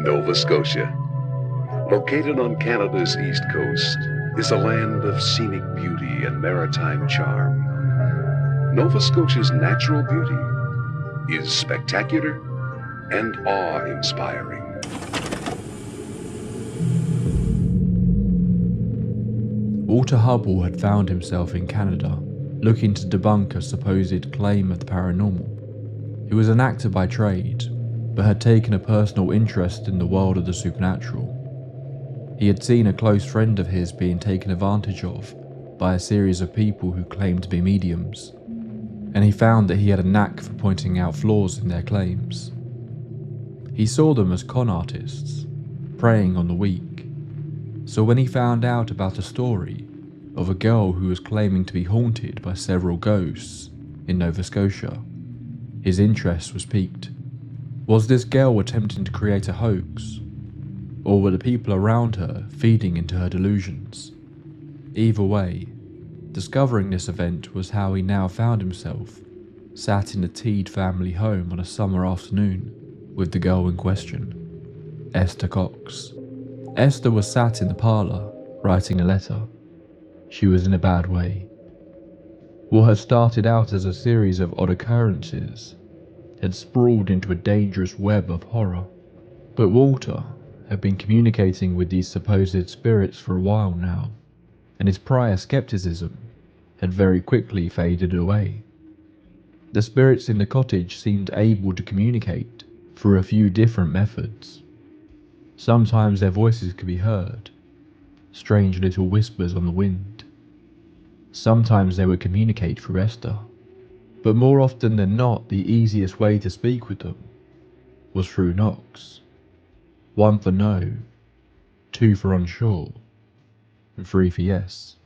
Nova Scotia. Located on Canada's east coast, is a land of scenic beauty and maritime charm. Nova Scotia's natural beauty is spectacular and awe-inspiring. Walter Hubble had found himself in Canada, looking to debunk a supposed claim of the paranormal. He was an actor by trade, but had taken a personal interest in the world of the supernatural. He had seen a close friend of his being taken advantage of by a series of people who claimed to be mediums, and he found that he had a knack for pointing out flaws in their claims. He saw them as con artists, preying on the weak. So when he found out about a story of a girl who was claiming to be haunted by several ghosts in Nova Scotia, his interest was piqued. Was this girl attempting to create a hoax? Or were the people around her feeding into her delusions? Either way, discovering this event was how he now found himself sat in the Teed family home on a summer afternoon with the girl in question, Esther Cox. Esther was sat in the parlour, writing a letter. She was in a bad way. What had started out as a series of odd occurrences had sprawled into a dangerous web of horror. But Walter had been communicating with these supposed spirits for a while now, and his prior skepticism had very quickly faded away. The spirits in the cottage seemed able to communicate through a few different methods. Sometimes their voices could be heard, strange little whispers on the wind. Sometimes they would communicate through Esther, but more often than not the easiest way to speak with them was through knocks. 1 for no, 2 for unsure, and 3 for yes.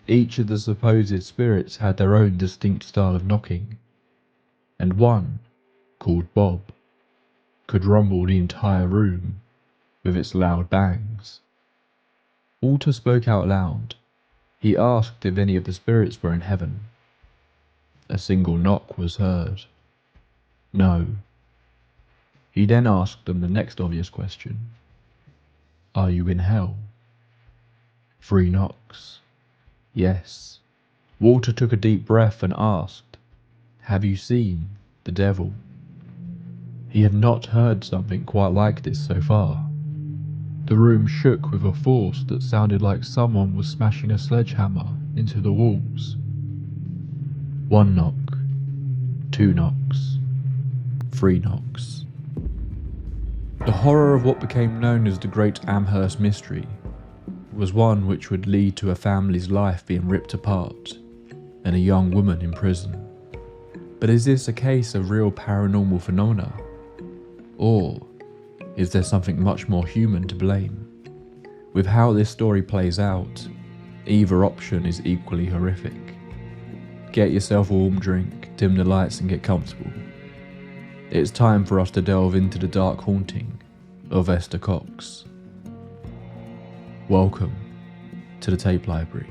Each of the supposed spirits had their own distinct style of knocking, and one, called Bob, could rumble the entire room with its loud bangs. Walter spoke out loud. He asked if any of the spirits were in heaven. A single knock was heard. No. He then asked them the next obvious question. Are you in hell? 3 knocks. Yes. Walter took a deep breath and asked, have you seen the devil? He had not heard something quite like this so far. The room shook with a force that sounded like someone was smashing a sledgehammer into the walls. 1 knock, 2 knocks, 3 knocks. The horror of what became known as the Great Amherst Mystery was one which would lead to a family's life being ripped apart and a young woman in prison. But is this a case of real paranormal phenomena? Or is there something much more human to blame? With how this story plays out, either option is equally horrific. Get yourself a warm drink, dim the lights and get comfortable. It's time for us to delve into the dark haunting of Esther Cox. Welcome to the Tape Library.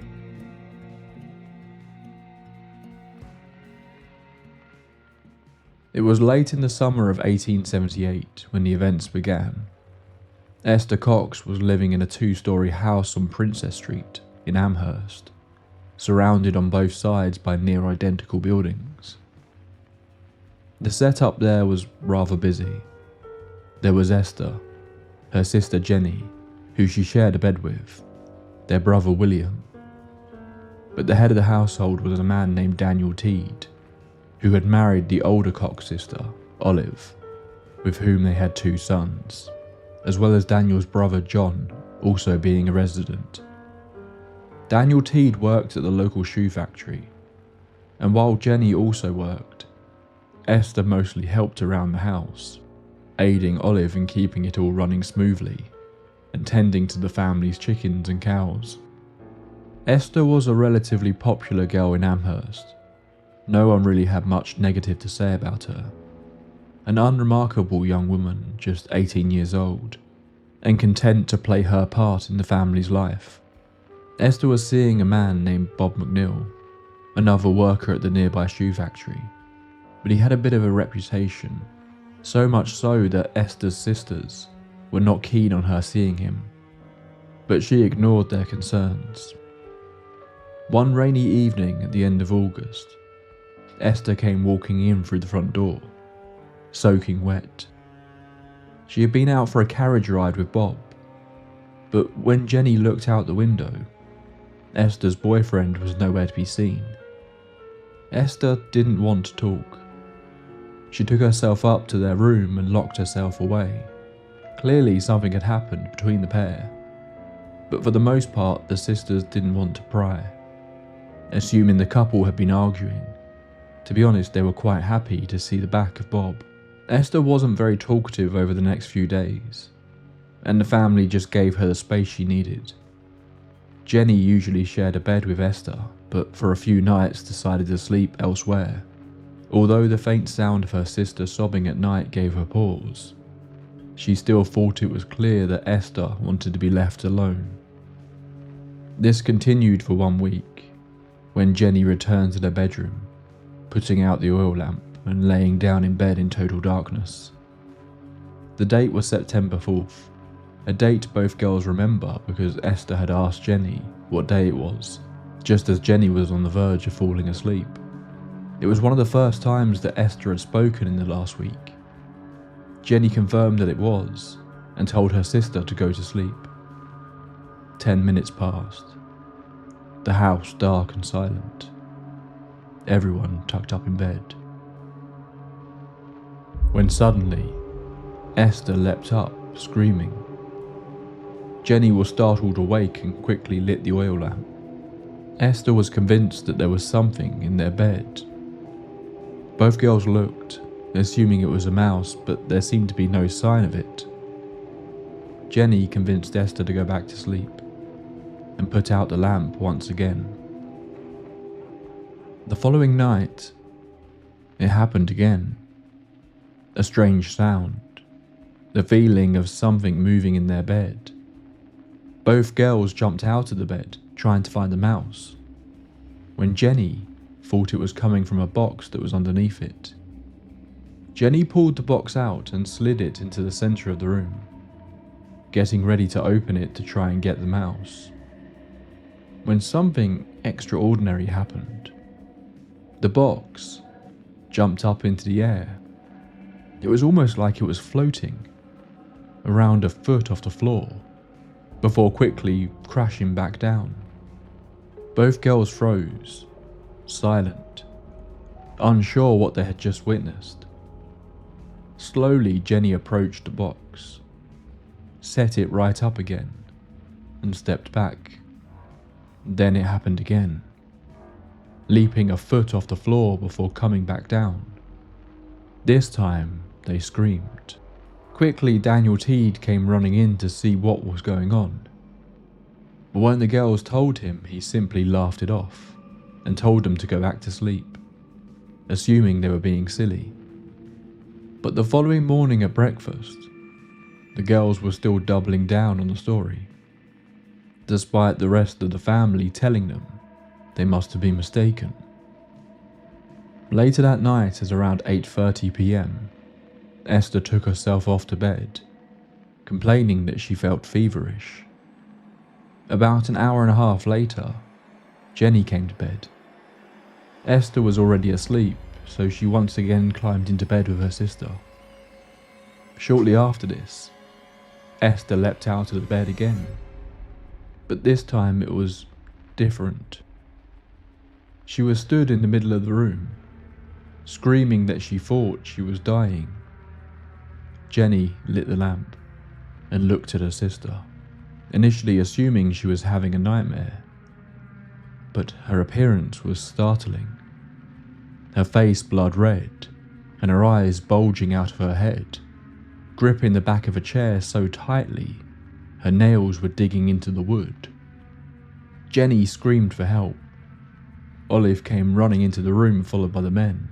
It was late in the summer of 1878 when the events began. Esther Cox was living in a 2-story house on Princess Street in Amherst, surrounded on both sides by near identical buildings. The setup there was rather busy. There was Esther, her sister Jenny, who she shared a bed with, their brother William. But the head of the household was a man named Daniel Teed, who had married the older Cox sister, Olive, with whom they had 2 sons, as well as Daniel's brother John, also being a resident. Daniel Teed worked at the local shoe factory, and while Jenny also worked, Esther mostly helped around the house, aiding Olive in keeping it all running smoothly, and tending to the family's chickens and cows. Esther was a relatively popular girl in Amherst. No one really had much negative to say about her. An unremarkable young woman, just 18 years old, and content to play her part in the family's life. Esther was seeing a man named Bob McNeil, another worker at the nearby shoe factory, but he had a bit of a reputation, so much so that Esther's sisters were not keen on her seeing him, but she ignored their concerns. One rainy evening at the end of August, Esther came walking in through the front door, soaking wet. She had been out for a carriage ride with Bob, but when Jenny looked out the window, Esther's boyfriend was nowhere to be seen. Esther didn't want to talk. She took herself up to their room and locked herself away. Clearly something had happened between the pair, but for the most part the sisters didn't want to pry, assuming the couple had been arguing. To be honest, they were quite happy to see the back of Bob. Esther wasn't very talkative over the next few days, and the family just gave her the space she needed. Jenny usually shared a bed with Esther, but for a few nights decided to sleep elsewhere. Although the faint sound of her sister sobbing at night gave her pause, she still thought it was clear that Esther wanted to be left alone. This continued for 1 week, when Jenny returned to their bedroom, putting out the oil lamp and laying down in bed in total darkness. The date was September 4th, a date both girls remember because Esther had asked Jenny what day it was, just as Jenny was on the verge of falling asleep. It was one of the first times that Esther had spoken in the last week. Jenny confirmed that it was, and told her sister to go to sleep. 10 minutes passed. The house dark and silent. Everyone tucked up in bed. When suddenly, Esther leapt up, screaming. Jenny was startled awake and quickly lit the oil lamp. Esther was convinced that there was something in their bed. Both girls looked, assuming it was a mouse, but there seemed to be no sign of it. Jenny convinced Esther to go back to sleep and put out the lamp once again. The following night, it happened again. A strange sound, the feeling of something moving in their bed. Both girls jumped out of the bed, trying to find the mouse, when Jenny thought it was coming from a box that was underneath it. Jenny pulled the box out and slid it into the center of the room, getting ready to open it to try and get the mouse, when something extraordinary happened. The box jumped up into the air. It was almost like it was floating around a foot off the floor, before quickly crashing back down. Both girls froze, silent, unsure what they had just witnessed. Slowly, Jenny approached the box, set it right up again, and stepped back. Then it happened again, leaping a foot off the floor before coming back down. This time, they screamed. Quickly, Daniel Teed came running in to see what was going on. But when the girls told him, he simply laughed it off and told them to go back to sleep, assuming they were being silly. But the following morning at breakfast, the girls were still doubling down on the story, despite the rest of the family telling them they must have been mistaken. Later that night, at around 8:30 p.m, Esther took herself off to bed, complaining that she felt feverish. About an hour and a half later, Jenny came to bed. Esther was already asleep, so she once again climbed into bed with her sister. Shortly after this, Esther leapt out of the bed again, but this time it was different. She was stood in the middle of the room, screaming that she thought she was dying. Jenny lit the lamp and looked at her sister, initially assuming she was having a nightmare. But her appearance was startling. Her face blood red, and her eyes bulging out of her head, gripping the back of a chair so tightly her nails were digging into the wood. Jenny screamed for help. Olive came running into the room, followed by the men.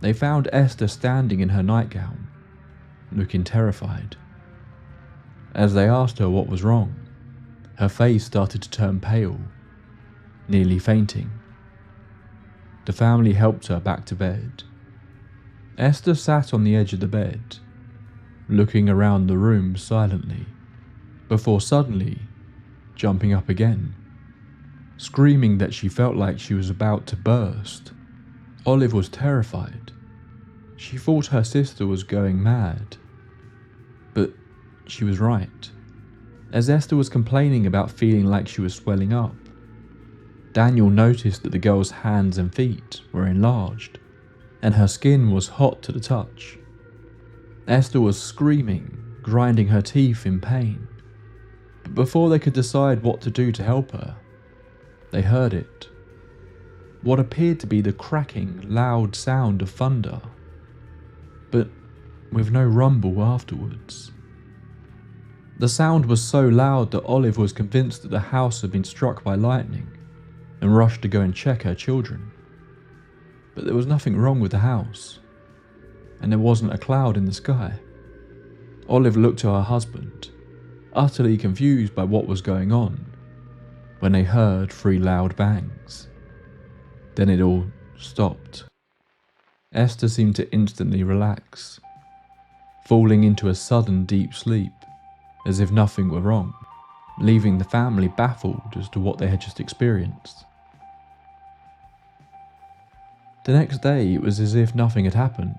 They found Esther standing in her nightgown, looking terrified. As they asked her what was wrong, her face started to turn pale, nearly fainting. The family helped her back to bed. Esther sat on the edge of the bed, looking around the room silently, before suddenly jumping up again, screaming that she felt like she was about to burst. Olive was terrified. She thought her sister was going mad. But she was right. As Esther was complaining about feeling like she was swelling up, Daniel noticed that the girl's hands and feet were enlarged, and her skin was hot to the touch. Esther was screaming, grinding her teeth in pain. But before they could decide what to do to help her, they heard it. What appeared to be the cracking, loud sound of thunder, but with no rumble afterwards. The sound was so loud that Olive was convinced that the house had been struck by lightning and rushed to go and check her children. But there was nothing wrong with the house, and there wasn't a cloud in the sky. Olive looked to her husband, utterly confused by what was going on, when they heard 3 loud bangs. Then it all stopped. Esther seemed to instantly relax, falling into a sudden deep sleep, as if nothing were wrong, leaving the family baffled as to what they had just experienced. The next day, it was as if nothing had happened.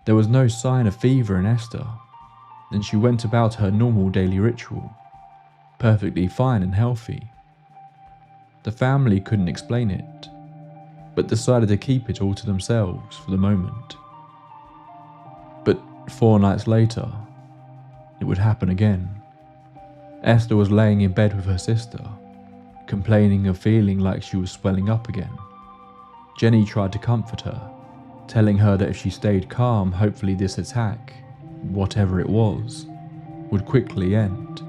There was no sign of fever in Esther, and she went about her normal daily ritual, perfectly fine and healthy. The family couldn't explain it, but decided to keep it all to themselves for the moment. But 4 nights later, it would happen again. Esther was laying in bed with her sister, complaining of feeling like she was swelling up again. Jenny tried to comfort her, telling her that if she stayed calm, hopefully this attack, whatever it was, would quickly end.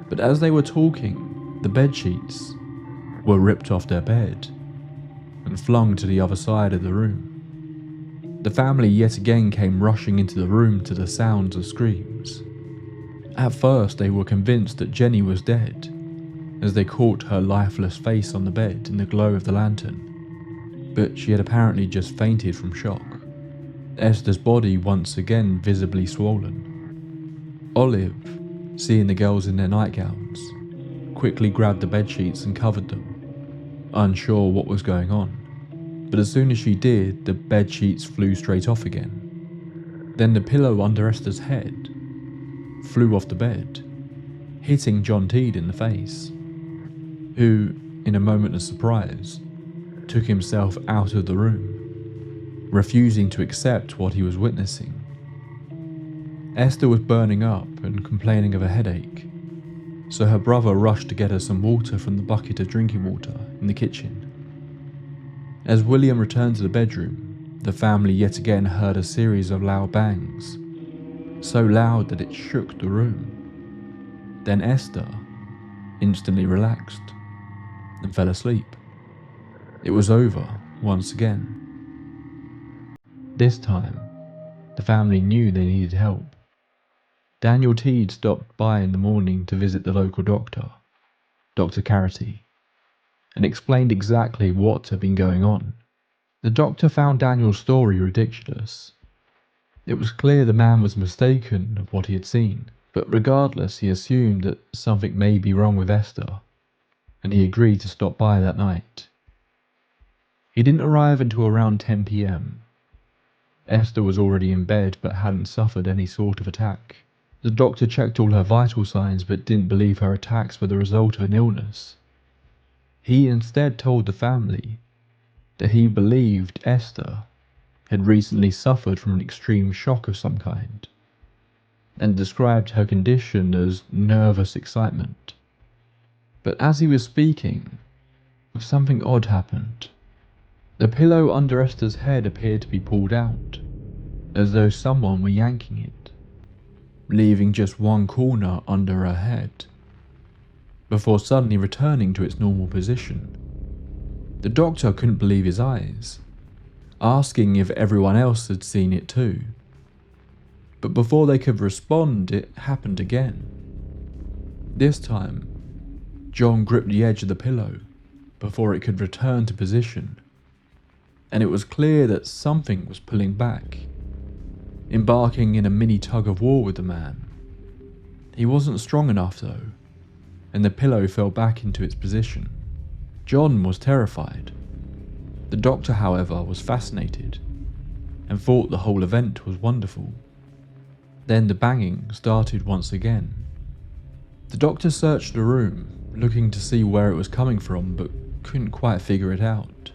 But as they were talking, the bedsheets were ripped off their bed and flung to the other side of the room. The family yet again came rushing into the room to the sounds of screams. At first they were convinced that Jenny was dead, as they caught her lifeless face on the bed in the glow of the lantern, but she had apparently just fainted from shock. Esther's body once again visibly swollen. Olive, seeing the girls in their nightgowns, quickly grabbed the bedsheets and covered them, unsure what was going on. But as soon as she did, the bedsheets flew straight off again. Then the pillow under Esther's head flew off the bed, hitting John Teed in the face, who, in a moment of surprise, took himself out of the room, refusing to accept what he was witnessing. Esther was burning up and complaining of a headache, so her brother rushed to get her some water from the bucket of drinking water in the kitchen. As William returned to the bedroom, the family yet again heard a series of loud bangs, so loud that it shook the room. Then Esther instantly relaxed and fell asleep. It was over once again. This time, the family knew they needed help. Daniel Teed stopped by in the morning to visit the local doctor, Dr. Carity, and explained exactly what had been going on. The doctor found Daniel's story ridiculous. It was clear the man was mistaken of what he had seen, but regardless, he assumed that something may be wrong with Esther, and he agreed to stop by that night. He didn't arrive until around 10 p.m. Esther was already in bed but hadn't suffered any sort of attack. The doctor checked all her vital signs but didn't believe her attacks were the result of an illness. He instead told the family that he believed Esther had recently suffered from an extreme shock of some kind, and described her condition as nervous excitement. But as he was speaking, something odd happened. The pillow under Esther's head appeared to be pulled out, as though someone were yanking it, leaving just one corner under her head, before suddenly returning to its normal position. The doctor couldn't believe his eyes, asking if everyone else had seen it too. But before they could respond, it happened again. This time, John gripped the edge of the pillow before it could return to position, and it was clear that something was pulling back. embarking in a mini tug of war with the man. He wasn't strong enough though, and the pillow fell back into its position. John was terrified. The doctor, however, was fascinated and thought the whole event was wonderful. Then the banging started once again. The doctor searched the room, looking to see where it was coming from, but couldn't quite figure it out.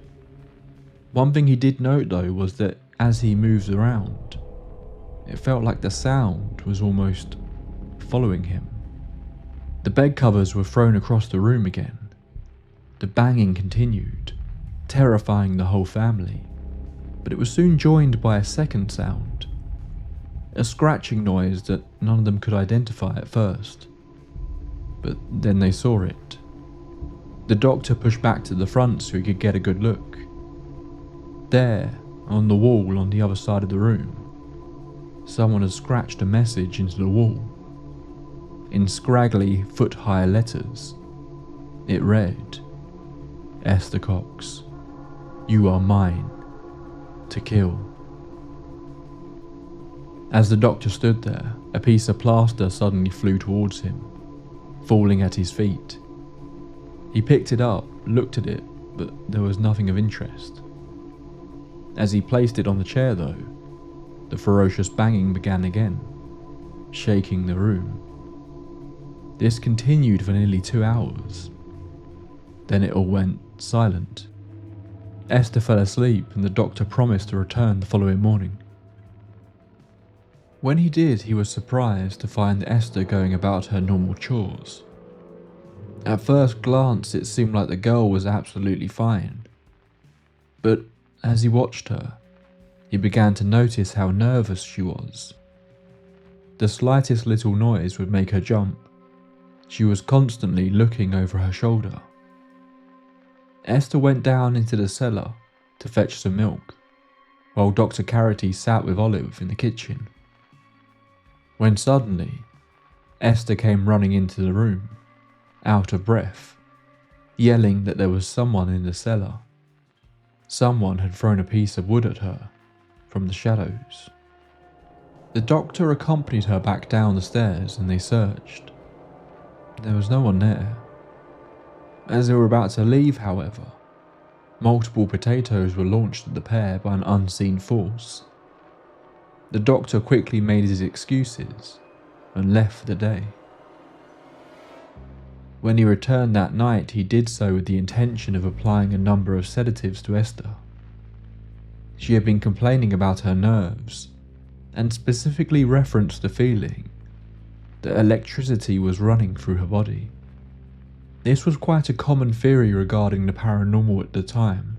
One thing he did note though was that as he moved around, it felt like the sound was almost following him. The bed covers were thrown across the room again. The banging continued, terrifying the whole family, but it was soon joined by a second sound, a scratching noise that none of them could identify at first. But then they saw it. The doctor pushed back to the front so he could get a good look. There, on the wall on the other side of the room, someone had scratched a message into the wall. In scraggly, foot-high letters, it read, "Esther Cox, you are mine to kill." As the doctor stood there, a piece of plaster suddenly flew towards him, falling at his feet. He picked it up, looked at it, but there was nothing of interest. As he placed it on the chair though, the ferocious banging began again, shaking the room. This continued for nearly 2 hours. Then it all went silent. Esther fell asleep and the doctor promised to return the following morning. When he did, he was surprised to find Esther going about her normal chores. At first glance, it seemed like the girl was absolutely fine. But as he watched her, he began to notice how nervous she was. The slightest little noise would make her jump. She was constantly looking over her shoulder. Esther went down into the cellar to fetch some milk, while Dr. Carity sat with Olive in the kitchen. When suddenly, Esther came running into the room, out of breath, yelling that there was someone in the cellar. Someone had thrown a piece of wood at her from the shadows. The doctor accompanied her back down the stairs and they searched. There was no one there. As they were about to leave, however, multiple potatoes were launched at the pair by an unseen force. The doctor quickly made his excuses and left for the day. When he returned that night, he did so with the intention of applying a number of sedatives to Esther. She had been complaining about her nerves, and specifically referenced the feeling that electricity was running through her body. This was quite a common theory regarding the paranormal at the time,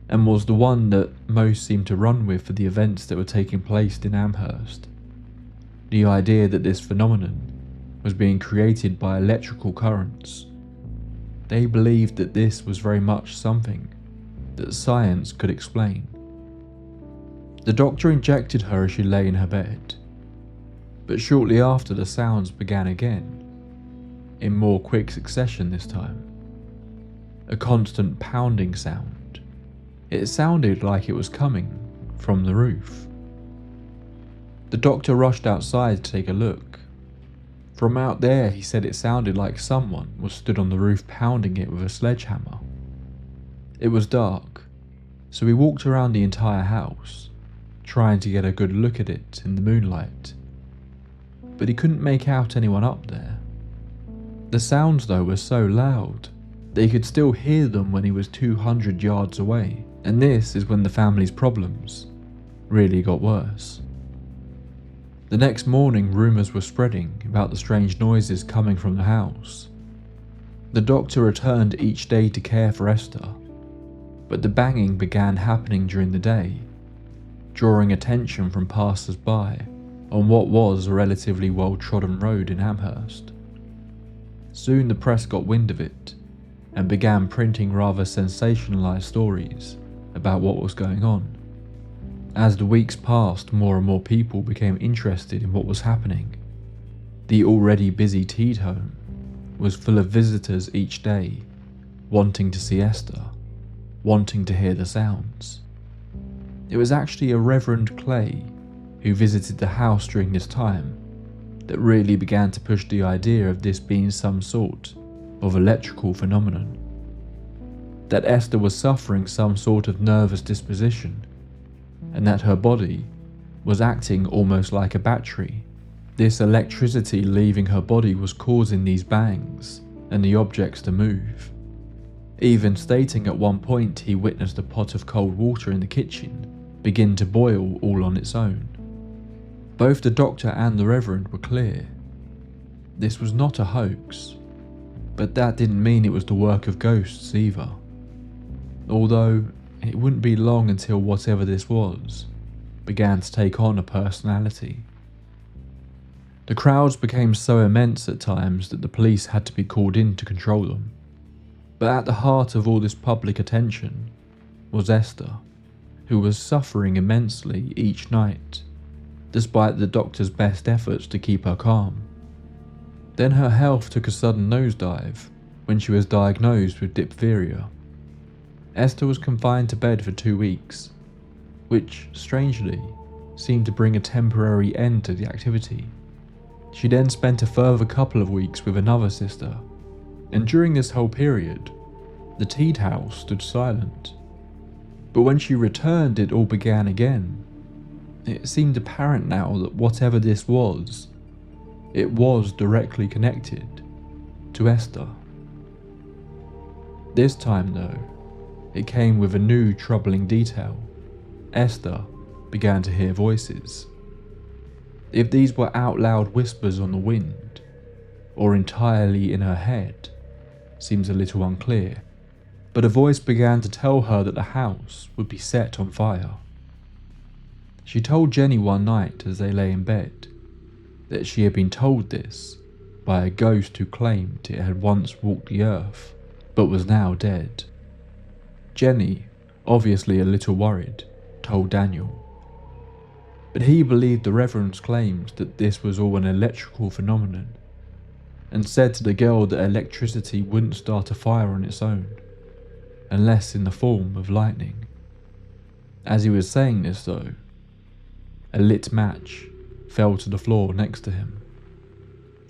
and was the one that most seemed to run with for the events that were taking place in Amherst. The idea that this phenomenon was being created by electrical currents. They believed that this was very much something that science could explain. The doctor injected her as she lay in her bed, but shortly after the sounds began again, in more quick succession this time. A constant pounding sound. It sounded like it was coming from the roof. The doctor rushed outside to take a look. From out there, he said it sounded like someone was stood on the roof pounding it with a sledgehammer. It was dark, so he walked around the entire house, trying to get a good look at it in the moonlight. But he couldn't make out anyone up there. The sounds though were so loud that he could still hear them when he was 200 yards away, and this is when the family's problems really got worse. The next morning, rumours were spreading about the strange noises coming from the house. The doctor returned each day to care for Esther, but the banging began happening during the day, drawing attention from passers-by on what was a relatively well-trodden road in Amherst. Soon the press got wind of it and began printing rather sensationalised stories about what was going on. As the weeks passed, more and more people became interested in what was happening. The already busy Teed home was full of visitors each day, wanting to see Esther, wanting to hear the sounds. It was actually a Reverend Clay who visited the house during this time that really began to push the idea of this being some sort of electrical phenomenon. That Esther was suffering some sort of nervous disposition, and that her body was acting almost like a battery. This electricity leaving her body was causing these bangs and the objects to move. Even stating at one point he witnessed a pot of cold water in the kitchen begin to boil all on its own. Both the doctor and the Reverend were clear. This was not a hoax, but that didn't mean it was the work of ghosts either. Although it wouldn't be long until whatever this was began to take on a personality. The crowds became so immense at times that the police had to be called in to control them. But at the heart of all this public attention was Esther, who was suffering immensely each night, despite the doctor's best efforts to keep her calm. Then her health took a sudden nosedive when she was diagnosed with diphtheria. Esther was confined to bed for 2 weeks, which, strangely, seemed to bring a temporary end to the activity. She then spent a further couple of weeks with another sister, and during this whole period, the Teed house stood silent. But when she returned, it all began again. It seemed apparent now that whatever this was, it was directly connected to Esther. This time though, it came with a new troubling detail. Esther began to hear voices. If these were out loud whispers on the wind, or entirely in her head, seems a little unclear, but a voice began to tell her that the house would be set on fire. She told Jenny one night as they lay in bed that she had been told this by a ghost who claimed it had once walked the earth but was now dead. Jenny, obviously a little worried, told Daniel. But he believed the Reverend's claims that this was all an electrical phenomenon, and said to the girl that electricity wouldn't start a fire on its own, unless in the form of lightning. As he was saying this though, a lit match fell to the floor next to him.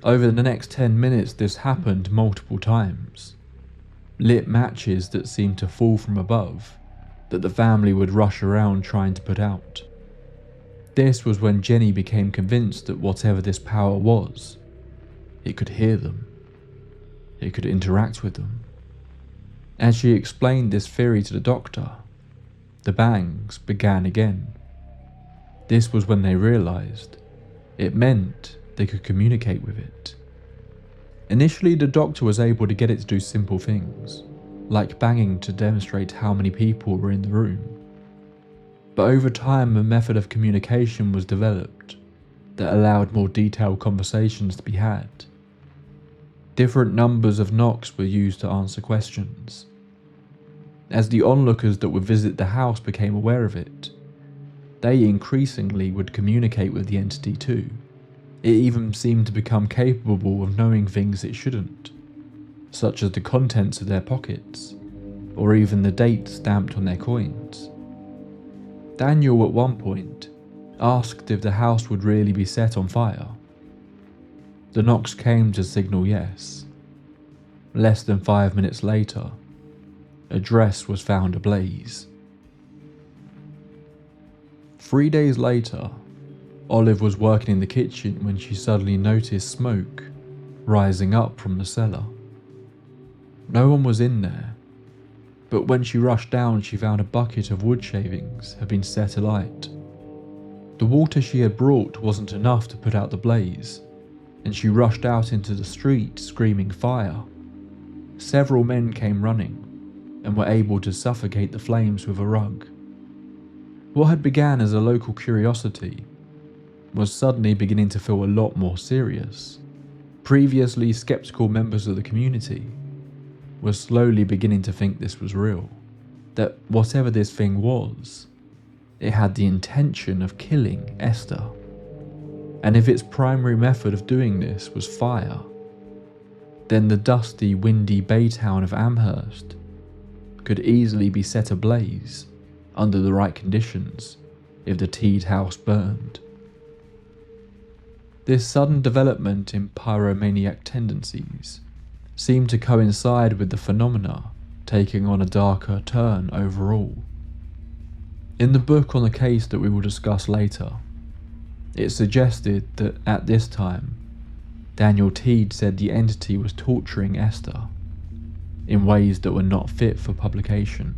Over the next 10 minutes this happened multiple times. Lit matches that seemed to fall from above, that the family would rush around trying to put out. This was when Jenny became convinced that whatever this power was, it could hear them. It could interact with them. As she explained this theory to the doctor, the bangs began again. This was when they realised it meant they could communicate with it. Initially, the doctor was able to get it to do simple things, like banging to demonstrate how many people were in the room. But over time, a method of communication was developed that allowed more detailed conversations to be had. Different numbers of knocks were used to answer questions. As the onlookers that would visit the house became aware of it, they increasingly would communicate with the entity too. It even seemed to become capable of knowing things it shouldn't, such as the contents of their pockets, or even the date stamped on their coins. Daniel at one point asked if the house would really be set on fire. The knocks came to signal yes. Less than 5 minutes later, a dress was found ablaze. 3 days later, Olive was working in the kitchen when she suddenly noticed smoke rising up from the cellar. No one was in there, but when she rushed down she found a bucket of wood shavings had been set alight. The water she had brought wasn't enough to put out the blaze, and she rushed out into the street screaming fire. Several men came running and were able to suffocate the flames with a rug. What had begun as a local curiosity was suddenly beginning to feel a lot more serious. Previously skeptical members of the community were slowly beginning to think this was real, that whatever this thing was, it had the intention of killing Esther. And if its primary method of doing this was fire, then the dusty, windy bay town of Amherst could easily be set ablaze under the right conditions if the Teed house burned. This sudden development in pyromaniac tendencies seemed to coincide with the phenomena taking on a darker turn overall. In the book on the case that we will discuss later, it suggested that at this time, Daniel Teed said the entity was torturing Esther in ways that were not fit for publication,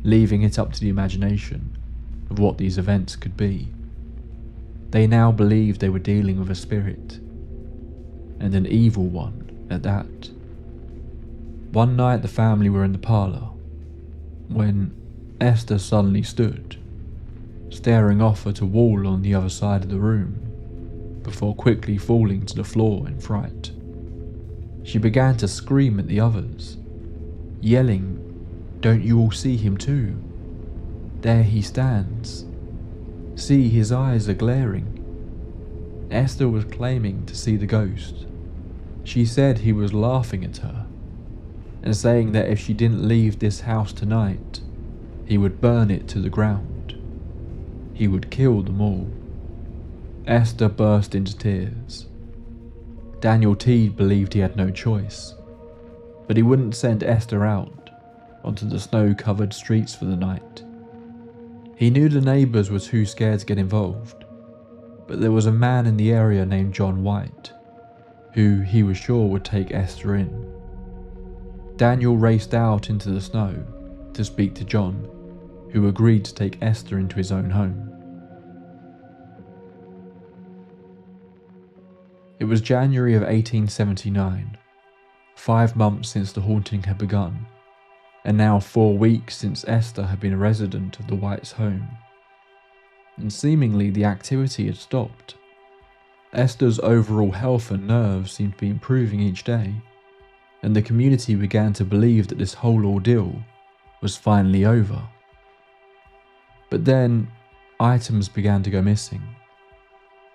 leaving it up to the imagination of what these events could be. They now believed they were dealing with a spirit, and an evil one at that. One night the family were in the parlour, when Esther suddenly stood, staring off at a wall on the other side of the room, before quickly falling to the floor in fright. She began to scream at the others, yelling, "Don't you all see him too? There he stands. See, his eyes are glaring." Esther was claiming to see the ghost. She said he was laughing at her, and saying that if she didn't leave this house tonight, he would burn it to the ground. He would kill them all. Esther burst into tears. Daniel Teed believed he had no choice, but he wouldn't send Esther out onto the snow-covered streets for the night. He knew the neighbours were too scared to get involved, but there was a man in the area named John White, who he was sure would take Esther in. Daniel raced out into the snow to speak to John, who agreed to take Esther into his own home. It was January of 1879, 5 months since the haunting had begun, and now 4 weeks since Esther had been a resident of the Whites' home. And seemingly the activity had stopped. Esther's overall health and nerves seemed to be improving each day, and the community began to believe that this whole ordeal was finally over. But then, items began to go missing,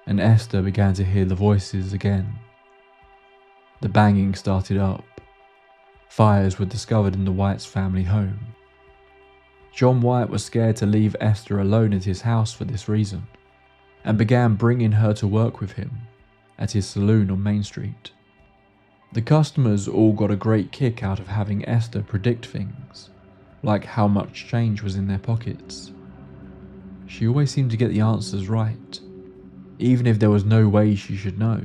and Esther began to hear the voices again. The banging started up. Fires were discovered in the White's family home. John White was scared to leave Esther alone at his house for this reason, and began bringing her to work with him at his saloon on Main Street. The customers all got a great kick out of having Esther predict things, like how much change was in their pockets. She always seemed to get the answers right, even if there was no way she should know.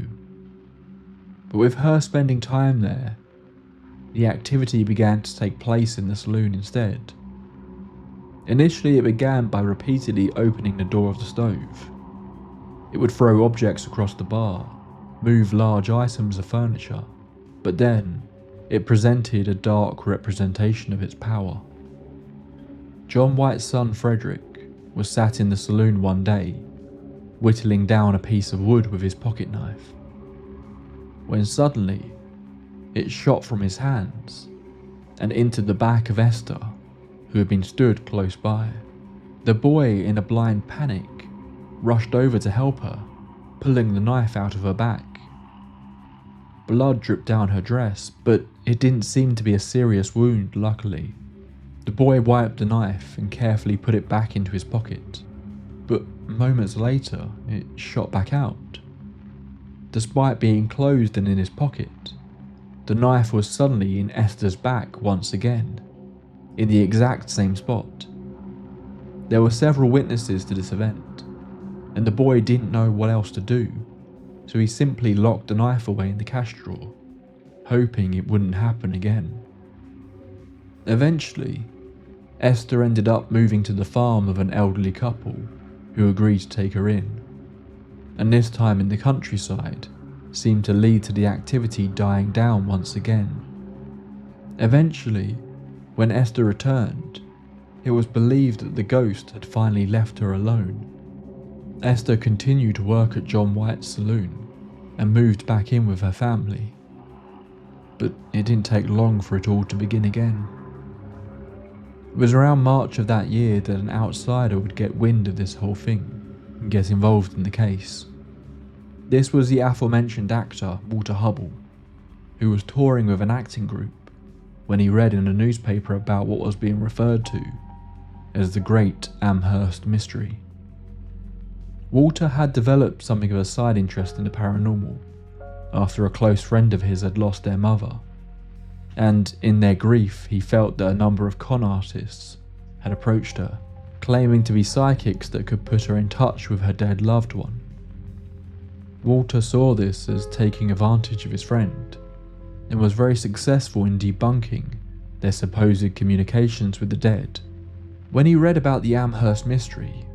But with her spending time there, the activity began to take place in the saloon instead. Initially, it began by repeatedly opening the door of the stove. It would throw objects across the bar, move large items of furniture, but then it presented a dark representation of its power. John White's son Frederick was sat in the saloon one day, whittling down a piece of wood with his pocket knife, when suddenly it shot from his hands and into the back of Esther, who had been stood close by. The boy, in a blind panic, rushed over to help her, pulling the knife out of her back. Blood dripped down her dress, but it didn't seem to be a serious wound, luckily. The boy wiped the knife and carefully put it back into his pocket, but moments later it shot back out. Despite being closed and in his pocket, the knife was suddenly in Esther's back once again, in the exact same spot. There were several witnesses to this event, and the boy didn't know what else to do, so he simply locked the knife away in the cash drawer, hoping it wouldn't happen again. Eventually, Esther ended up moving to the farm of an elderly couple who agreed to take her in, and this time in the countryside seemed to lead to the activity dying down once again. Eventually, when Esther returned, it was believed that the ghost had finally left her alone. Esther continued to work at John White's saloon and moved back in with her family, but it didn't take long for it all to begin again. It was around March of that year that an outsider would get wind of this whole thing and get involved in the case. This was the aforementioned actor Walter Hubble, who was touring with an acting group when he read in a newspaper about what was being referred to as the Great Amherst Mystery. Walter had developed something of a side interest in the paranormal after a close friend of his had lost their mother, and in their grief he felt that a number of con artists had approached her, claiming to be psychics that could put her in touch with her dead loved one. Walter saw this as taking advantage of his friend, and was very successful in debunking their supposed communications with the dead. When he read about the Amherst mystery,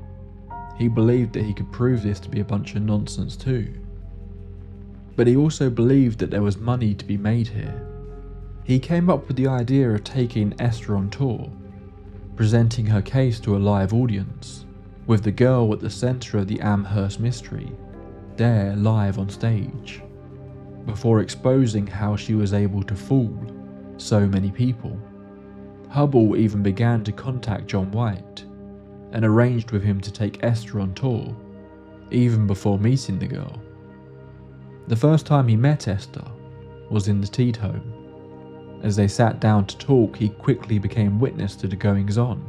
he believed that he could prove this to be a bunch of nonsense too. But he also believed that there was money to be made here. He came up with the idea of taking Esther on tour, presenting her case to a live audience, with the girl at the centre of the Amherst mystery, there live on stage, before exposing how she was able to fool so many people. Hubble even began to contact John White, and arranged with him to take Esther on tour, even before meeting the girl. The first time he met Esther was in the Teed home. As they sat down to talk, he quickly became witness to the goings-on,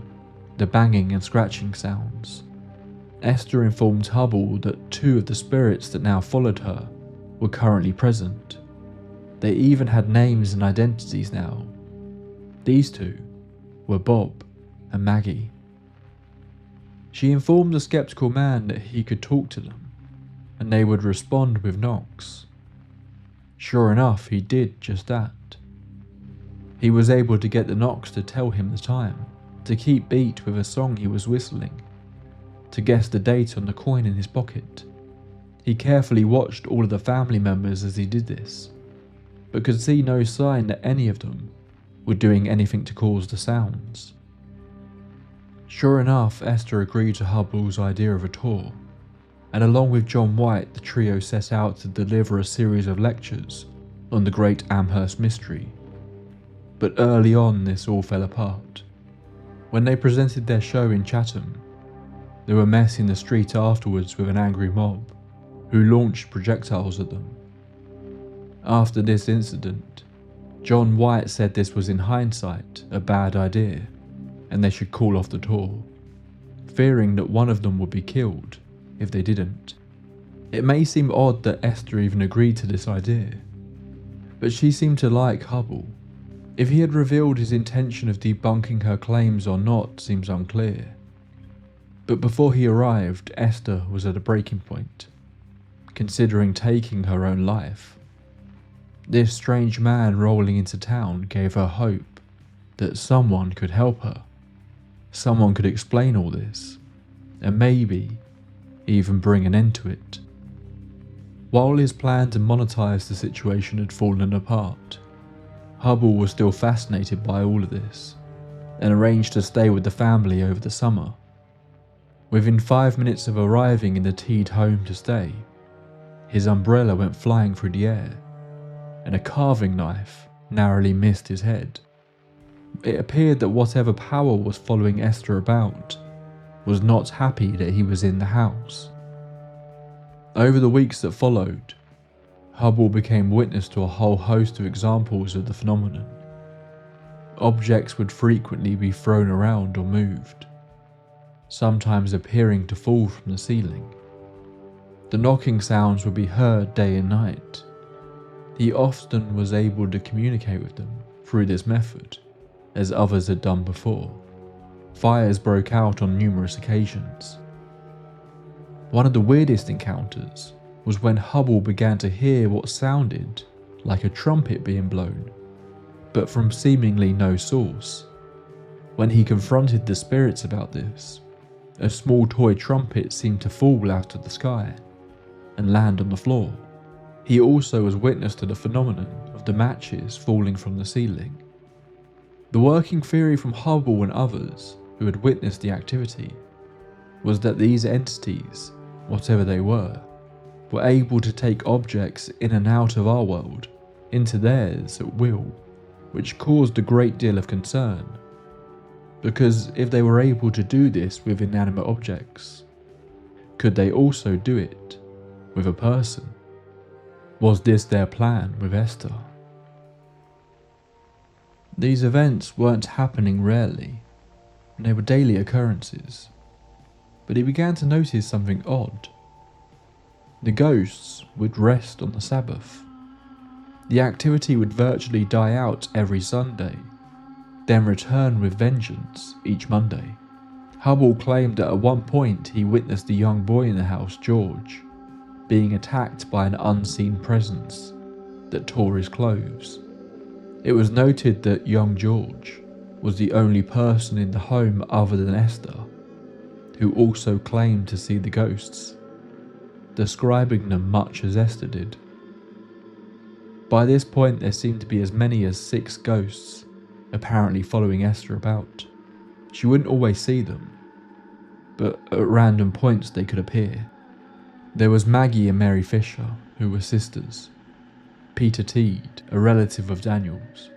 the banging and scratching sounds. Esther informed Hubble that 2 of the spirits that now followed her were currently present. They even had names and identities now. These 2 were Bob and Maggie. She informed the skeptical man that he could talk to them, and they would respond with knocks. Sure enough, he did just that. He was able to get the knocks to tell him the time, to keep beat with a song he was whistling, to guess the date on the coin in his pocket. He carefully watched all of the family members as he did this, but could see no sign that any of them were doing anything to cause the sounds. Sure enough, Esther agreed to Hubble's idea of a tour, and along with John White, the trio set out to deliver a series of lectures on the great Amherst mystery. But early on, this all fell apart. When they presented their show in Chatham, there were mess in the street afterwards with an angry mob, who launched projectiles at them. After this incident, John White said this was in hindsight a bad idea, and they should call off the tour, fearing that one of them would be killed if they didn't. It may seem odd that Esther even agreed to this idea, but she seemed to like Hubble. If he had revealed his intention of debunking her claims or not seems unclear. But before he arrived, Esther was at a breaking point, considering taking her own life. This strange man rolling into town gave her hope that someone could help her. Someone could explain all this, and maybe even bring an end to it. While his plan to monetize the situation had fallen apart, Hubble was still fascinated by all of this, and arranged to stay with the family over the summer. Within 5 minutes of arriving in the Teed home to stay, his umbrella went flying through the air, and a carving knife narrowly missed his head. It appeared that whatever power was following Esther about was not happy that he was in the house. Over the weeks that followed, Hubble became witness to a whole host of examples of the phenomenon. Objects would frequently be thrown around or moved, sometimes appearing to fall from the ceiling. The knocking sounds would be heard day and night. He often was able to communicate with them through this method, as others had done before. Fires broke out on numerous occasions. One of the weirdest encounters was when Hubble began to hear what sounded like a trumpet being blown, but from seemingly no source. When he confronted the spirits about this, a small toy trumpet seemed to fall out of the sky and land on the floor. He also was witness to the phenomenon of the matches falling from the ceiling. The working theory from Hubble and others who had witnessed the activity was that these entities, whatever they were able to take objects in and out of our world into theirs at will, which caused a great deal of concern. Because if they were able to do this with inanimate objects, could they also do it with a person? Was this their plan with Esther? These events weren't happening rarely, and they were daily occurrences. But he began to notice something odd. The ghosts would rest on the Sabbath. The activity would virtually die out every Sunday, then return with vengeance each Monday. Hubble claimed that at one point he witnessed a young boy in the house, George, being attacked by an unseen presence that tore his clothes. It was noted that young George was the only person in the home other than Esther who also claimed to see the ghosts, describing them much as Esther did. By this point there seemed to be as many as 6 ghosts apparently following Esther about. She wouldn't always see them, but at random points they could appear. There was Maggie and Mary Fisher, who were sisters, Peter Teed, a relative of Daniel's,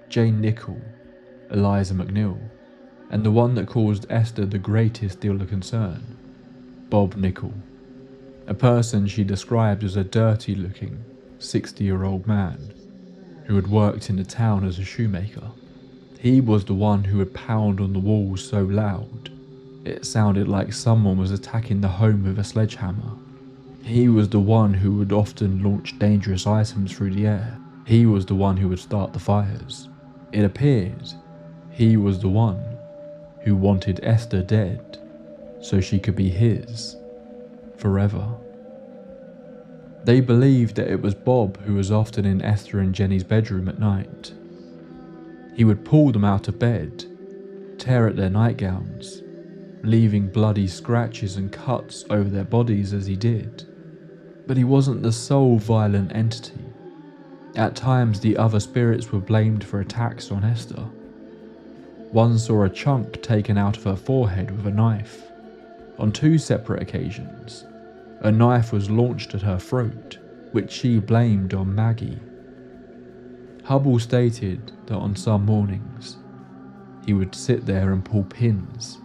Jane Nichol, Eliza McNeil, and the one that caused Esther the greatest deal of concern, Bob Nichol, a person she described as a dirty-looking 60-year-old man who had worked in the town as a shoemaker. He was the one who would pound on the walls so loud it sounded like someone was attacking the home with a sledgehammer. He was the one who would often launch dangerous items through the air. He was the one who would start the fires. It appeared he was the one who wanted Esther dead so she could be his forever. They believed that it was Bob who was often in Esther and Jenny's bedroom at night. He would pull them out of bed, tear at their nightgowns, leaving bloody scratches and cuts over their bodies as he did. But he wasn't the sole violent entity. At times the other spirits were blamed for attacks on Esther. One saw a chunk taken out of her forehead with a knife. On 2 separate occasions, a knife was launched at her throat, which she blamed on Maggie. Hubble stated that on some mornings, he would sit there and pull pins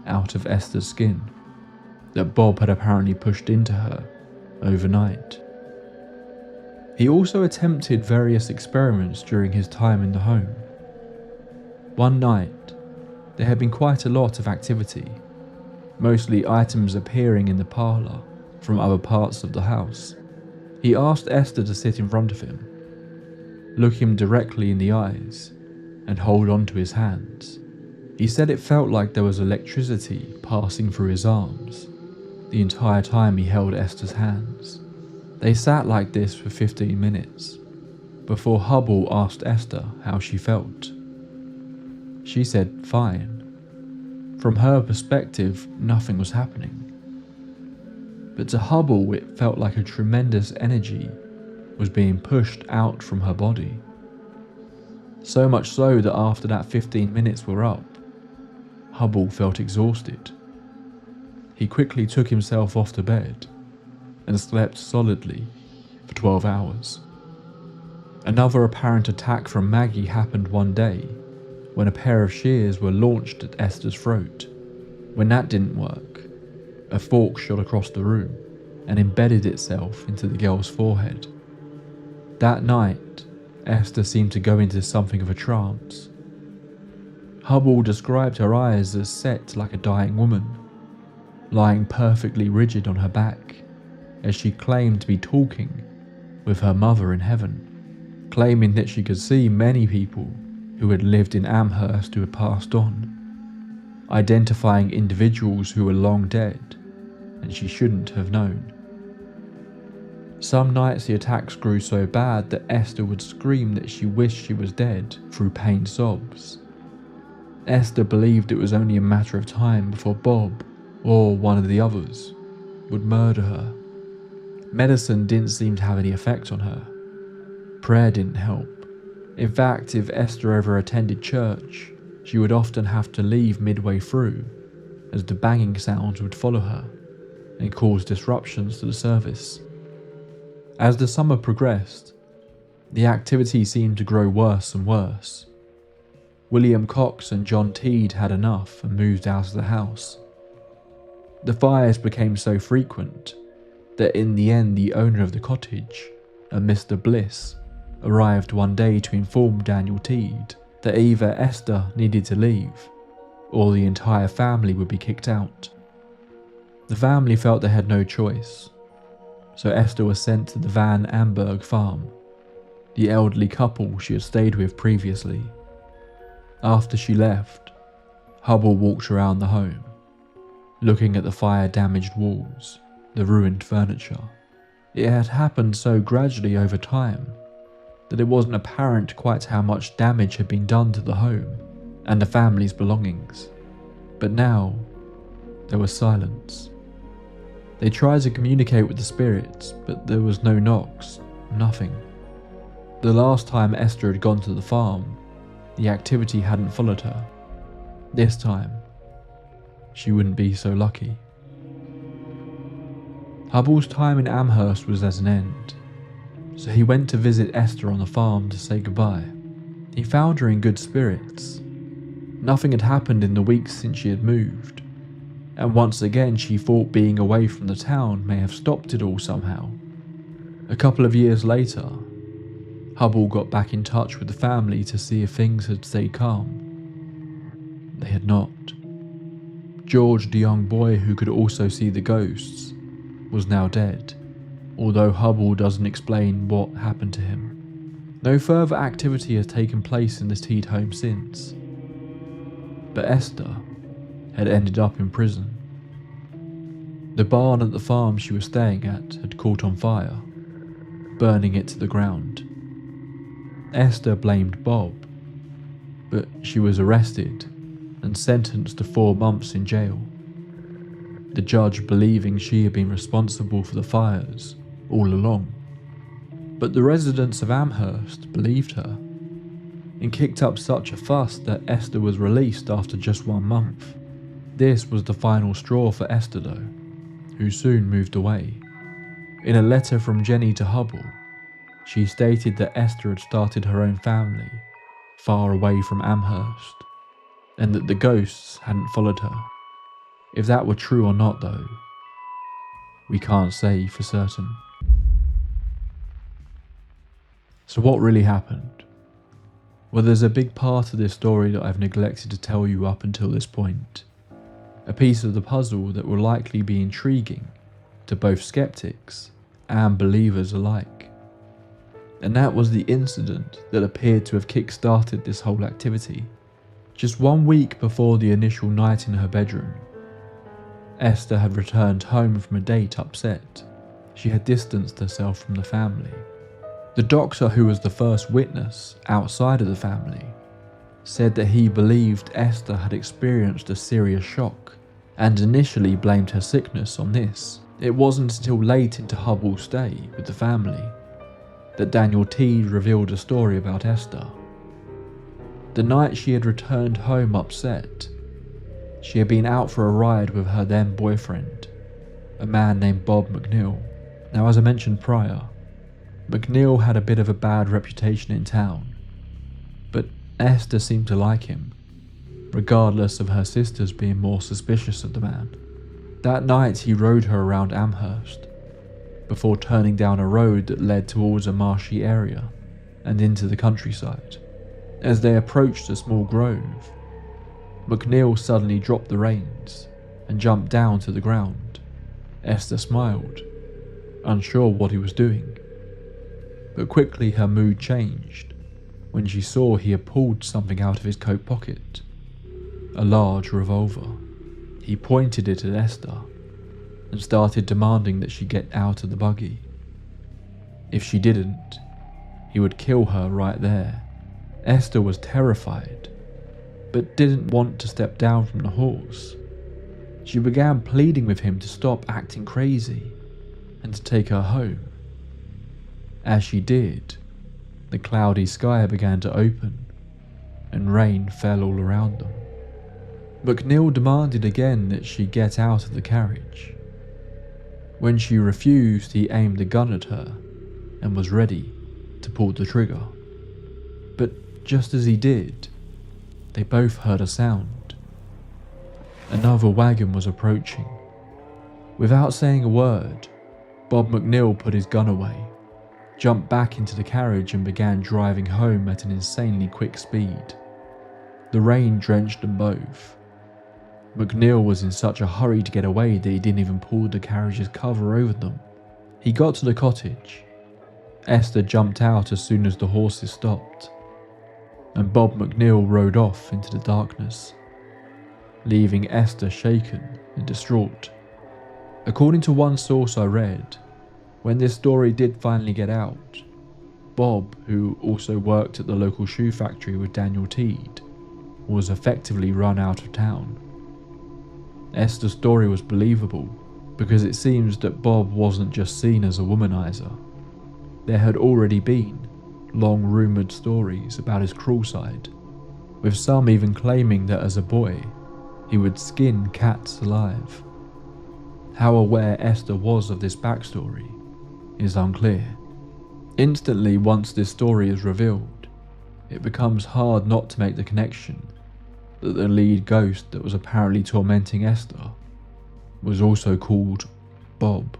out of Esther's skin that Bob had apparently pushed into her overnight. He also attempted various experiments during his time in the home. One night, there had been quite a lot of activity, mostly items appearing in the parlour from other parts of the house. He asked Esther to sit in front of him, look him directly in the eyes, and hold on to his hands. He said it felt like there was electricity passing through his arms the entire time he held Esther's hands. They sat like this for 15 minutes before Hubble asked Esther how she felt. She said fine. From her perspective, nothing was happening. But to Hubble, it felt like a tremendous energy was being pushed out from her body. So much so that after that 15 minutes were up, Hubble felt exhausted. He quickly took himself off to bed and slept solidly for 12 hours. Another apparent attack from Maggie happened one day when a pair of shears were launched at Esther's throat. When that didn't work, a fork shot across the room and embedded itself into the girl's forehead. That night, Esther seemed to go into something of a trance. Hubble described her eyes as set like a dying woman, lying perfectly rigid on her back, as she claimed to be talking with her mother in heaven, claiming that she could see many people who had lived in Amherst who had passed on, identifying individuals who were long dead and she shouldn't have known. Some nights the attacks grew so bad that Esther would scream that she wished she was dead through pained sobs. Esther believed it was only a matter of time before Bob, or one of the others, would murder her. Medicine didn't seem to have any effect on her. Prayer didn't help. In fact, if Esther ever attended church, she would often have to leave midway through, as the banging sounds would follow her and cause disruptions to the service. As the summer progressed, the activity seemed to grow worse and worse. William Cox and John Teed had enough and moved out of the house. The fires became so frequent that in the end the owner of the cottage, a Mr. Bliss, arrived one day to inform Daniel Teed that either Esther needed to leave or the entire family would be kicked out. The family felt they had no choice. so Esther was sent to the Van Amberg farm, the elderly couple she had stayed with previously. After she left, Hubble walked around the home, looking at the fire-damaged walls, the ruined furniture. It had happened so gradually over time that it wasn't apparent quite how much damage had been done to the home and the family's belongings. But now, there was silence. They tried to communicate with the spirits, but there was no knocks, nothing. The last time Esther had gone to the farm, the activity hadn't followed her. This time, she wouldn't be so lucky. Hubble's time in Amherst was at an end, so he went to visit Esther on the farm to say goodbye. He found her in good spirits. Nothing had happened in the weeks since she had moved, and once again she thought being away from the town may have stopped it all somehow. A couple of years later, Hubble got back in touch with the family to see if things had stayed calm. They had not. George, the young boy who could also see the ghosts, was now dead, although Hubble doesn't explain what happened to him. No further activity has taken place in the Teed home since, but Esther had ended up in prison. The barn at the farm she was staying at had caught on fire, burning it to the ground. Esther blamed Bob, but she was arrested and sentenced to 4 months in jail, the judge believing she had been responsible for the fires all along. But the residents of Amherst believed her and kicked up such a fuss that Esther was released after just 1 month. This was the final straw for Esther though, who soon moved away. In a letter from Jenny to Hubble, she stated that Esther had started her own family far away from Amherst, and that the ghosts hadn't followed her. If that were true or not though, we can't say for certain. So what really happened? Well, there's a big part of this story that I've neglected to tell you up until this point. A piece of the puzzle that will likely be intriguing to both skeptics and believers alike. And that was the incident that appeared to have kick-started this whole activity. Just 1 week before the initial night in her bedroom, Esther had returned home from a date upset. She had distanced herself from the family. The doctor, who was the first witness outside of the family, said that he believed Esther had experienced a serious shock and initially blamed her sickness on this. It wasn't until late into Hubble's stay with the family that Daniel Teed revealed a story about Esther. The night she had returned home upset, she had been out for a ride with her then boyfriend, a man named Bob McNeil. Now, as I mentioned prior, McNeil had a bit of a bad reputation in town, but Esther seemed to like him, regardless of her sisters being more suspicious of the man. That night he rode her around Amherst, before turning down a road that led towards a marshy area and into the countryside. As they approached a small grove, McNeil suddenly dropped the reins and jumped down to the ground. Esther smiled, unsure what he was doing, but quickly her mood changed when she saw he had pulled something out of his coat pocket, a large revolver. He pointed it at Esther and started demanding that she get out of the buggy. If she didn't, he would kill her right there. Esther was terrified, but didn't want to step down from the horse. She began pleading with him to stop acting crazy and to take her home. As she did, the cloudy sky began to open and rain fell all around them. McNeil demanded again that she get out of the carriage. When she refused, he aimed a gun at her and was ready to pull the trigger. But just as he did, they both heard a sound. Another wagon was approaching. Without saying a word, Bob McNeil put his gun away, jumped back into the carriage and began driving home at an insanely quick speed. The rain drenched them both. McNeil was in such a hurry to get away that he didn't even pull the carriage's cover over them. He got to the cottage. Esther jumped out as soon as the horses stopped, and Bob McNeil rode off into the darkness, leaving Esther shaken and distraught. According to one source I read, when this story did finally get out, Bob, who also worked at the local shoe factory with Daniel Teed, was effectively run out of town. Esther's story was believable because it seems that Bob wasn't just seen as a womanizer. There had already been long-rumoured stories about his cruel side, with some even claiming that as a boy, he would skin cats alive. How aware Esther was of this backstory is unclear. Instantly, once this story is revealed, it becomes hard not to make the connection that the lead ghost that was apparently tormenting Esther was also called Bob.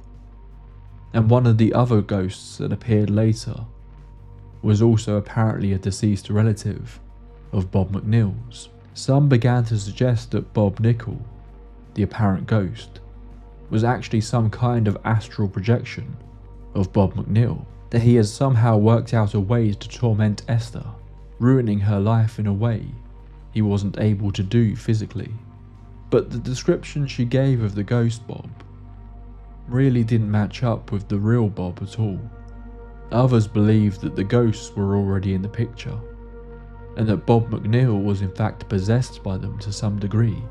And one of the other ghosts that appeared later was also apparently a deceased relative of Bob McNeil's. Some began to suggest that Bob Nickel, the apparent ghost, was actually some kind of astral projection of Bob McNeil, that he has somehow worked out a way to torment Esther, ruining her life in a way he wasn't able to do physically. But the description she gave of the ghost Bob really didn't match up with the real Bob at all. Others believed that the ghosts were already in the picture, and that Bob McNeil was in fact possessed by them to some degree,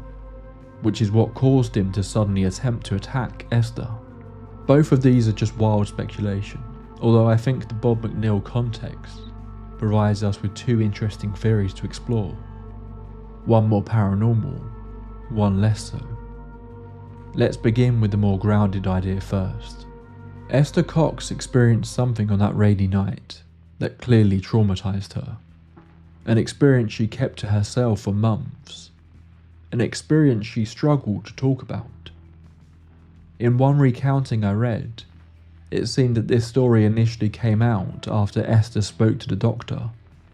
which is what caused him to suddenly attempt to attack Esther. Both of these are just wild speculation, although I think the Bob McNeil context provides us with two interesting theories to explore. One more paranormal, one less so. Let's begin with the more grounded idea first. Esther Cox experienced something on that rainy night that clearly traumatized her. An experience she kept to herself for months. An experience she struggled to talk about. In one recounting I read, it seemed that this story initially came out after Esther spoke to the doctor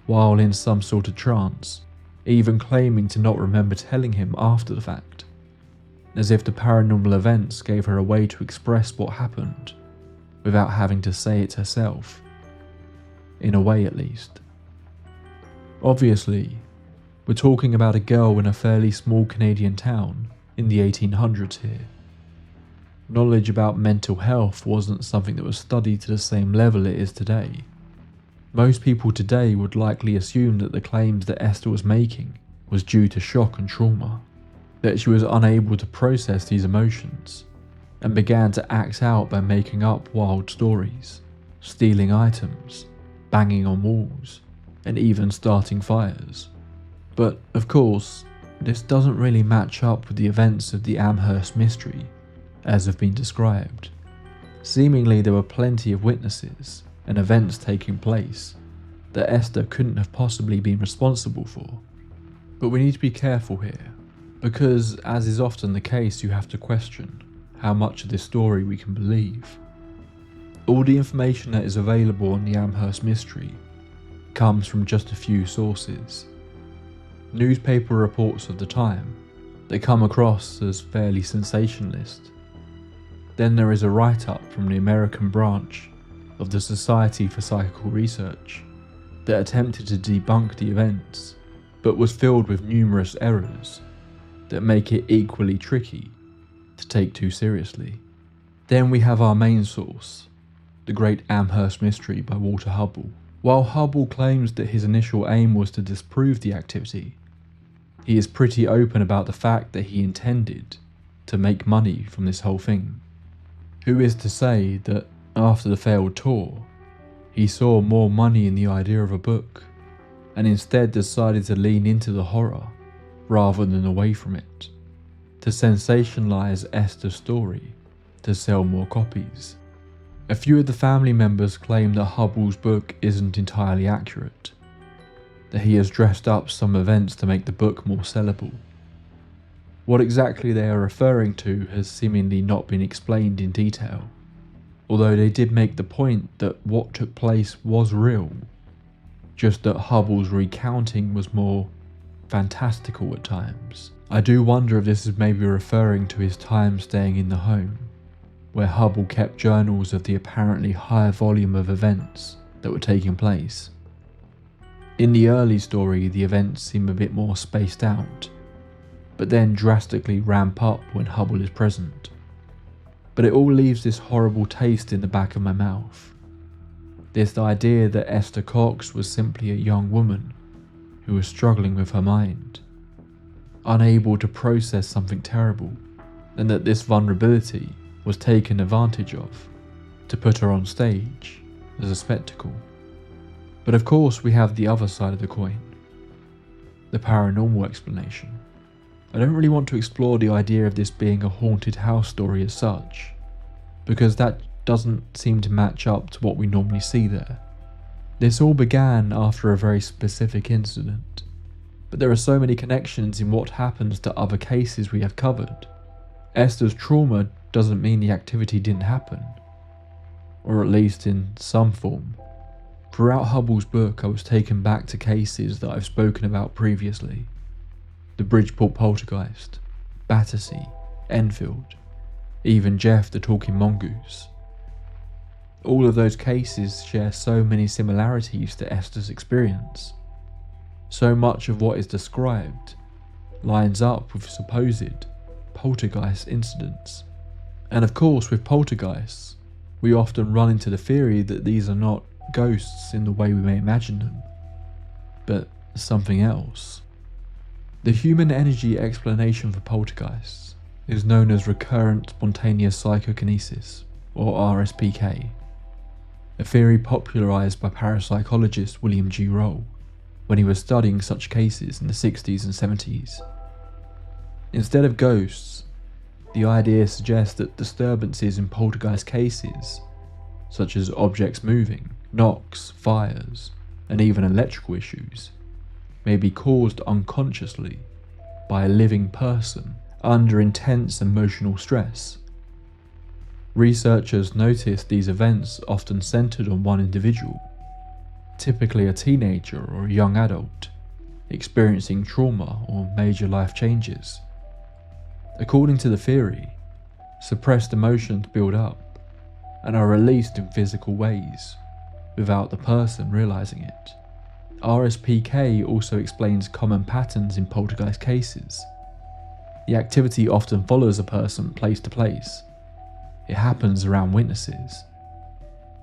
while in some sort of trance, even claiming to not remember telling him after the fact, as if the paranormal events gave her a way to express what happened without having to say it herself, in a way at least. Obviously, we're talking about a girl in a fairly small Canadian town in the 1800s here. Knowledge about mental health wasn't something that was studied to the same level it is today. Most people today would likely assume that the claims that Esther was making was due to shock and trauma, that she was unable to process these emotions, and began to act out by making up wild stories, stealing items, banging on walls, and even starting fires. But, of course, this doesn't really match up with the events of the Amherst mystery, as have been described. Seemingly there were plenty of witnesses and events taking place that Esther couldn't have possibly been responsible for. But we need to be careful here, because as is often the case, you have to question how much of this story we can believe. All the information that is available on the Amherst mystery comes from just a few sources. Newspaper reports of the time, they come across as fairly sensationalist. Then there is a write-up from the American branch of the Society for Psychical Research that attempted to debunk the events, but was filled with numerous errors that make it equally tricky to take too seriously. Then we have our main source, the Great Amherst Mystery by Walter Hubble. While Hubble claims that his initial aim was to disprove the activity, he is pretty open about the fact that he intended to make money from this whole thing. Who is to say that after the failed tour, he saw more money in the idea of a book, and instead decided to lean into the horror rather than away from it, to sensationalize Esther's story to sell more copies. A few of the family members claim that Hubble's book isn't entirely accurate, that he has dressed up some events to make the book more sellable. What exactly they are referring to has seemingly not been explained in detail, although they did make the point that what took place was real, just that Hubble's recounting was more fantastical at times. I do wonder if this is maybe referring to his time staying in the home, where Hubble kept journals of the apparently high volume of events that were taking place. In the early story, the events seem a bit more spaced out, but then drastically ramp up when Hubble is present. But it all leaves this horrible taste in the back of my mouth. This idea that Esther Cox was simply a young woman who was struggling with her mind, unable to process something terrible, and that this vulnerability was taken advantage of to put her on stage as a spectacle. But of course we have the other side of the coin, the paranormal explanation. I don't really want to explore the idea of this being a haunted house story as such, because that doesn't seem to match up to what we normally see there. This all began after a very specific incident, but there are so many connections in what happens to other cases we have covered. Esther's trauma doesn't mean the activity didn't happen, or at least in some form. Throughout Hubble's book, I was taken back to cases that I've spoken about previously. The Bridgeport poltergeist, Battersea, Enfield, even Jeff the talking mongoose. All of those cases share so many similarities to Esther's experience. So much of what is described lines up with supposed poltergeist incidents. And of course, with poltergeists, we often run into the theory that these are not ghosts in the way we may imagine them, but something else. The human energy explanation for poltergeists is known as recurrent spontaneous psychokinesis, or RSPK, a theory popularized by parapsychologist William G. Roll when he was studying such cases in the 60s and 70s. Instead of ghosts, the idea suggests that disturbances in poltergeist cases, such as objects moving, knocks, fires, and even electrical issues, may be caused unconsciously by a living person under intense emotional stress. Researchers noticed these events often centered on one individual, typically a teenager or a young adult, experiencing trauma or major life changes. According to the theory, suppressed emotions build up and are released in physical ways, without the person realizing it. RSPK also explains common patterns in poltergeist cases. The activity often follows a person place to place. It happens around witnesses,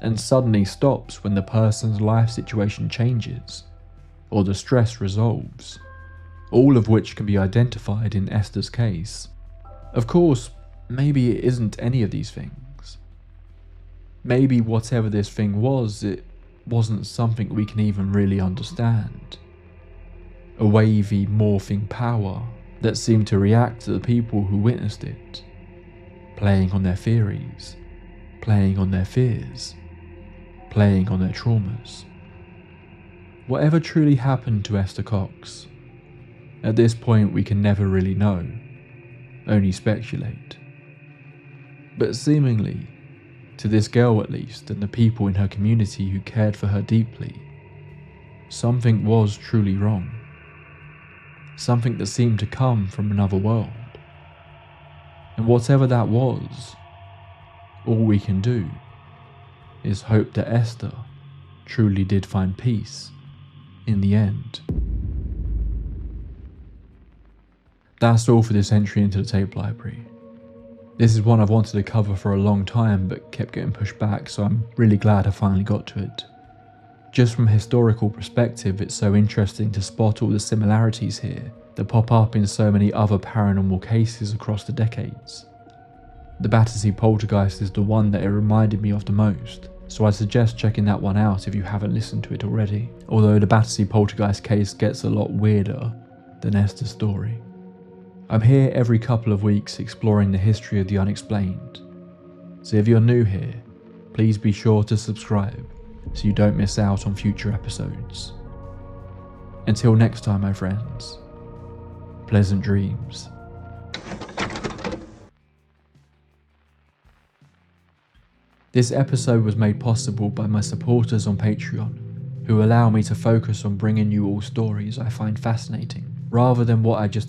and suddenly stops when the person's life situation changes, or the stress resolves, all of which can be identified in Esther's case. Of course, maybe it isn't any of these things. Maybe whatever this thing was, it wasn't something we can even really understand. A wavy, morphing power that seemed to react to the people who witnessed it, playing on their theories, playing on their fears, playing on their traumas. Whatever truly happened to Esther Cox, at this point we can never really know, only speculate. But seemingly, to this girl at least, and the people in her community who cared for her deeply, something was truly wrong. Something that seemed to come from another world. And whatever that was, all we can do is hope that Esther truly did find peace in the end. That's all for this entry into the tape library. This is one I've wanted to cover for a long time but kept getting pushed back, so I'm really glad I finally got to it. Just from a historical perspective, it's so interesting to spot all the similarities here that pop up in so many other paranormal cases across the decades. The Battersea poltergeist is the one that it reminded me of the most, so I suggest checking that one out if you haven't listened to it already, although the Battersea poltergeist case gets a lot weirder than Esther's story. I'm here every couple of weeks exploring the history of the unexplained, so if you're new here, please be sure to subscribe so you don't miss out on future episodes. Until next time, my friends, pleasant dreams. This episode was made possible by my supporters on Patreon, who allow me to focus on bringing you all stories I find fascinating, rather than what I just